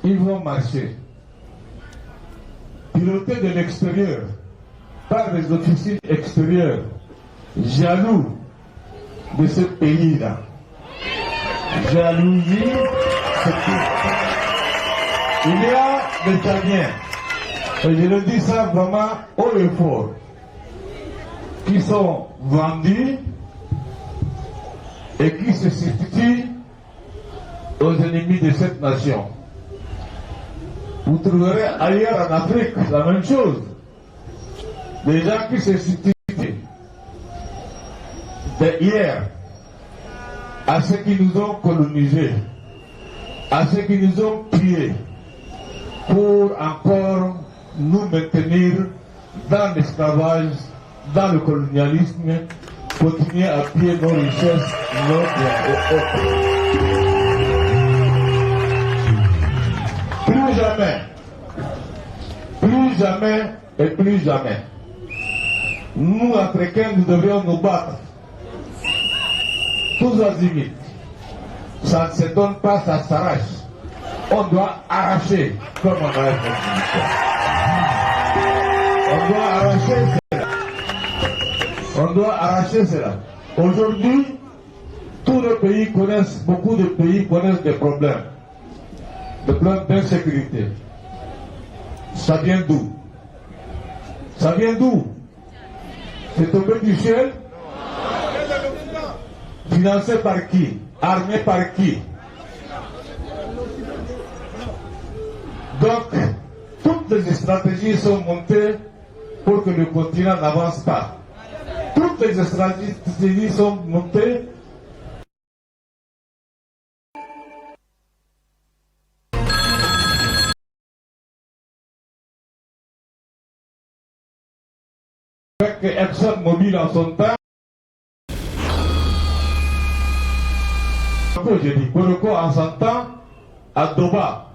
ils vont marcher, pilotés de l'extérieur, par des officiers extérieurs, jaloux de ce pays-là. Jalousie, il y a des Tchadiens, et je le dis ça vraiment haut et fort, qui sont vendus et qui se substituent aux ennemis de cette nation. Vous trouverez ailleurs en Afrique la même chose. Des gens qui se substituent d'hier à ceux qui nous ont colonisés, à ceux qui nous ont pillés, pour encore nous maintenir dans l'esclavage, dans le colonialisme, continuer à piller nos richesses, nos biens et autres. Plus jamais et plus jamais, nous Africains, nous devrions nous battre tous azimuts. Ça ne se donne pas, ça s'arrache. On doit arracher comme on a fait. On doit arracher cela. On doit arracher cela. Aujourd'hui, tous les pays connaissent, beaucoup de pays connaissent des problèmes d'insécurité. Ça vient d'où? Ça vient d'où? C'est tombé du ciel? Financé par qui? Armé par qui? Donc, toutes les stratégies sont montées pour que le continent n'avance pas. Toutes les stratégies sont montées avec ExxonMobil en son temps. J'ai dit, Koroko en son temps, à Doba,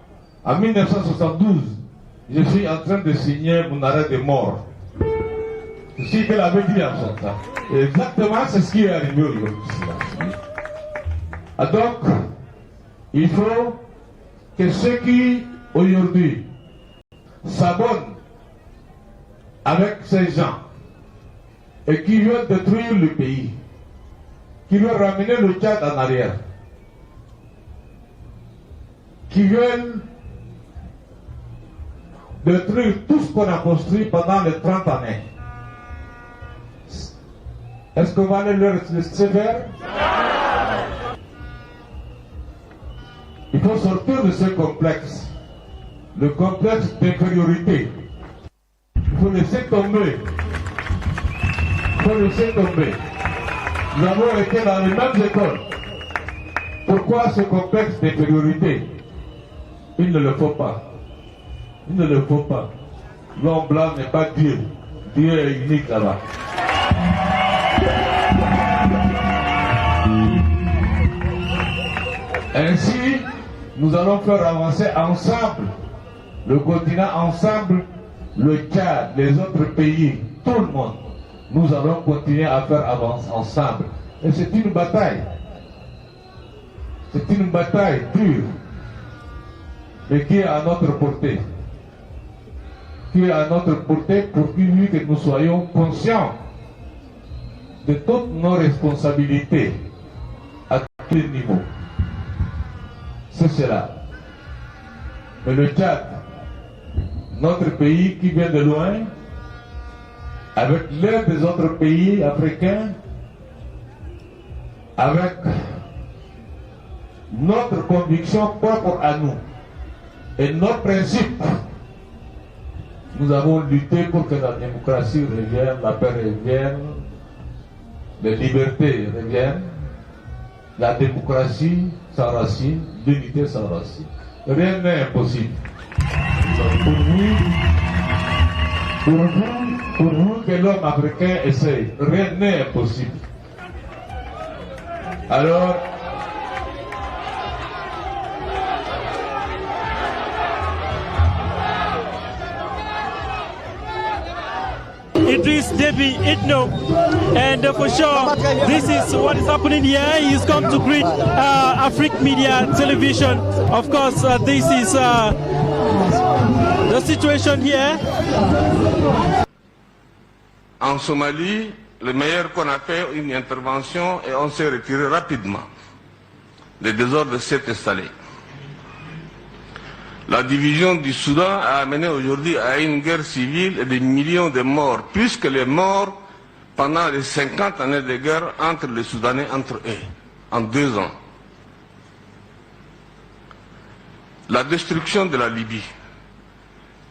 en 1972, je suis en train de signer mon arrêt de mort. C'est ce qu'elle avait dit en son temps. Et exactement, c'est ce qui est arrivé aujourd'hui. Donc, il faut que ceux qui, aujourd'hui, s'abonnent avec ces gens et qui veulent détruire le pays, qui veulent ramener le Tchad en arrière, qui veulent détruire tout ce qu'on a construit pendant les 30 années. Est-ce qu'on va aller leur laisser faire? Il faut sortir de ce complexe, le complexe d'infériorité. Il faut laisser tomber. Il faut laisser tomber. Nous avons été dans les mêmes écoles. Pourquoi ce complexe d'infériorité? Il ne le faut pas. Il ne le faut pas. L'homme blanc n'est pas Dieu. Dieu est unique là-bas. Ainsi, nous allons faire avancer ensemble le continent, ensemble le Tchad, les autres pays, tout le monde. Nous allons continuer à faire avancer ensemble. Et c'est une bataille. C'est une bataille dure, mais qui est à notre portée. Qui est à notre portée pour que nous soyons conscients de toutes nos responsabilités à tous les niveaux. C'est cela. Mais le Tchad, notre pays qui vient de loin, avec l'aide des autres pays africains, avec notre conviction propre à nous et nos principes, nous avons lutté pour que la démocratie revienne, la paix revienne, les libertés reviennent, la démocratie s'enracine, l'unité s'enracine. Rien n'est impossible. Pour vous que l'homme africain essaye, rien n'est impossible. Alors, Idriss Déby Itno, and for sure this is what is happening here. He's come to greet Afrique Media Television. Of course, this is the situation here. En Somalie, le meilleur qu'on a fait une intervention et on s'est retiré rapidement. Le désordre s'est installé. La division du Soudan a amené aujourd'hui à une guerre civile et des millions de morts, plus que les morts pendant les 50 années de guerre entre les Soudanais, entre eux, en 2 ans. La destruction de la Libye.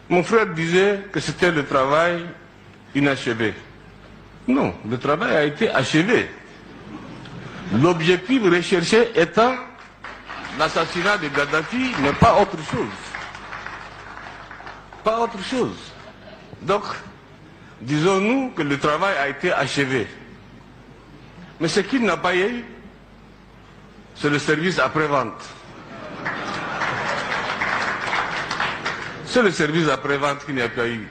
Mon frère disait que c'était le travail inachevé. Non, le travail a été achevé. L'objectif recherché étant l'assassinat de Gaddafi, mais pas autre chose. Pas autre chose. Donc, disons-nous que le travail a été achevé. Mais ce qu'il n'a pas eu, c'est le service après-vente. C'est le service après-vente qu'il n'y a pas eu.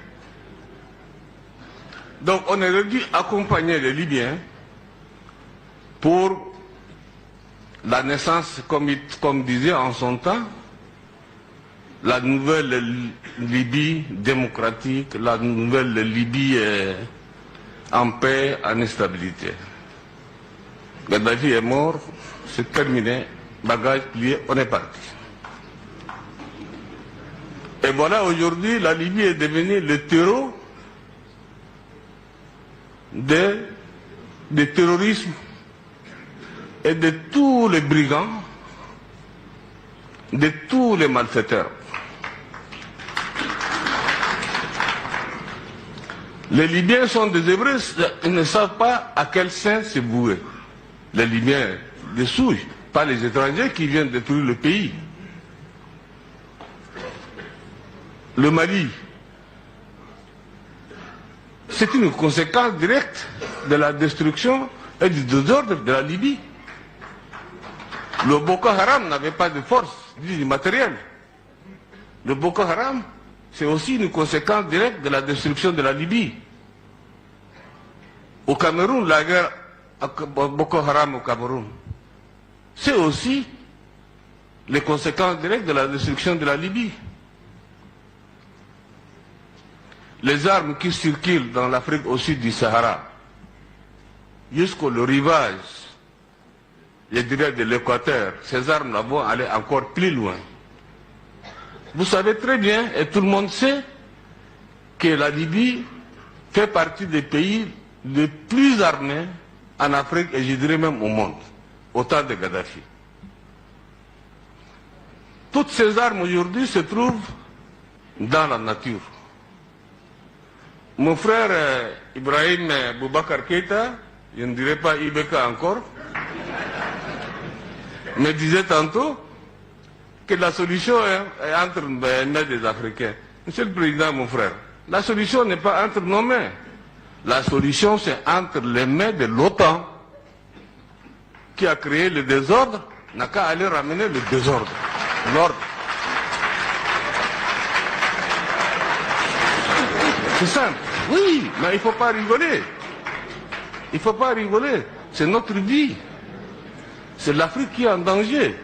Donc, on aurait dû accompagner les Libyens pour la naissance, comme disait en son temps, la nouvelle Libye démocratique, la nouvelle Libye en paix, en stabilité. Gaddafi est mort, c'est terminé, bagage plié, on est parti. Et voilà, aujourd'hui, la Libye est devenue le terreau du terrorisme et de tous les brigands, de tous les malfaiteurs. Les Libyens sont des Hébreux, ils ne savent pas à quel sein se vouer. Les Libyens des souilles, pas les étrangers qui viennent détruire le pays. Le Mali, c'est une conséquence directe de la destruction et du désordre de la Libye. Le Boko Haram n'avait pas de force, du matériel. Le Boko Haram, c'est aussi une conséquence directe de la destruction de la Libye. Au Cameroun, la guerre Boko Haram au Cameroun, c'est aussi les conséquences directes de la destruction de la Libye. Les armes qui circulent dans l'Afrique au sud du Sahara, jusqu'au rivage, je dirais de l'Équateur, ces armes-là vont aller encore plus loin. Vous savez très bien, et tout le monde sait, que la Libye fait partie des pays les plus armés en Afrique et je dirais même au monde, au temps de Gaddafi. Toutes ces armes aujourd'hui se trouvent dans la nature. Mon frère Ibrahim Boubacar Keïta, je ne dirais pas Ibeka encore, me disait tantôt que la solution est entre les mains des Africains. Monsieur le Président, mon frère, la solution n'est pas entre nos mains. La solution, c'est entre les mains de l'OTAN, qui a créé le désordre, n'a qu'à aller ramener le désordre, l'ordre. C'est simple. Oui, mais il ne faut pas rigoler. Il ne faut pas rigoler. C'est notre vie. C'est l'Afrique qui est en danger.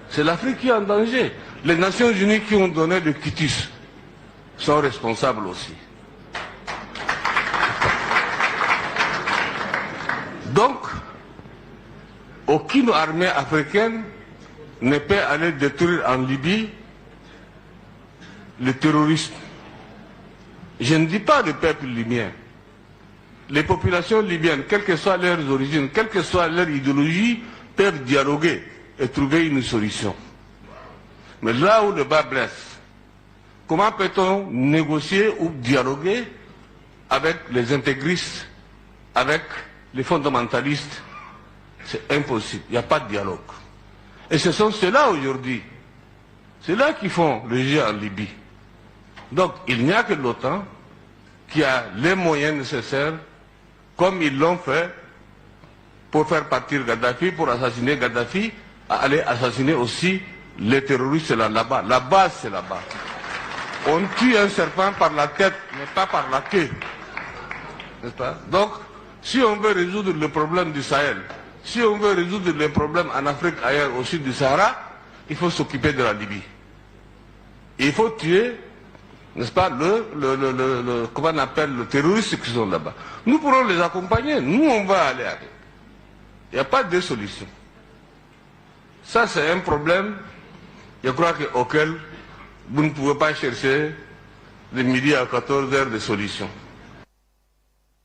C'est l'Afrique qui est en danger. Les Nations Unies qui ont donné le quitus sont responsables aussi. Donc, aucune armée africaine ne peut aller détruire en Libye le terrorisme. Je ne dis pas le peuple libyen. Les populations libyennes, quelles que soient leurs origines, quelle que soit leur idéologie, peuvent dialoguer et trouver une solution. Mais là où le bas blesse, comment peut-on négocier ou dialoguer avec les intégristes, avec les fondamentalistes? C'est impossible, il n'y a pas de dialogue. Et ce sont ceux-là aujourd'hui, ceux-là qui font le jeu en Libye. Donc il n'y a que l'OTAN qui a les moyens nécessaires, comme ils l'ont fait pour faire partir Gaddafi, pour assassiner Gaddafi, à aller assassiner aussi les terroristes là-bas. La base, c'est là-bas. On tue un serpent par la tête, mais pas par la queue. n'est-ce pas? Donc, si on veut résoudre le problème du Sahel, si on veut résoudre les problèmes en Afrique ailleurs au sud du Sahara, il faut s'occuper de la Libye. Il faut tuer, n'est-ce pas, comment on appelle, le terroriste qui sont là-bas. Nous pourrons les accompagner, nous on va aller avec. Il n'y a pas de solution. Ça c'est un problème, je crois auquel vous ne pouvez pas chercher de midi à 14 heures de solution.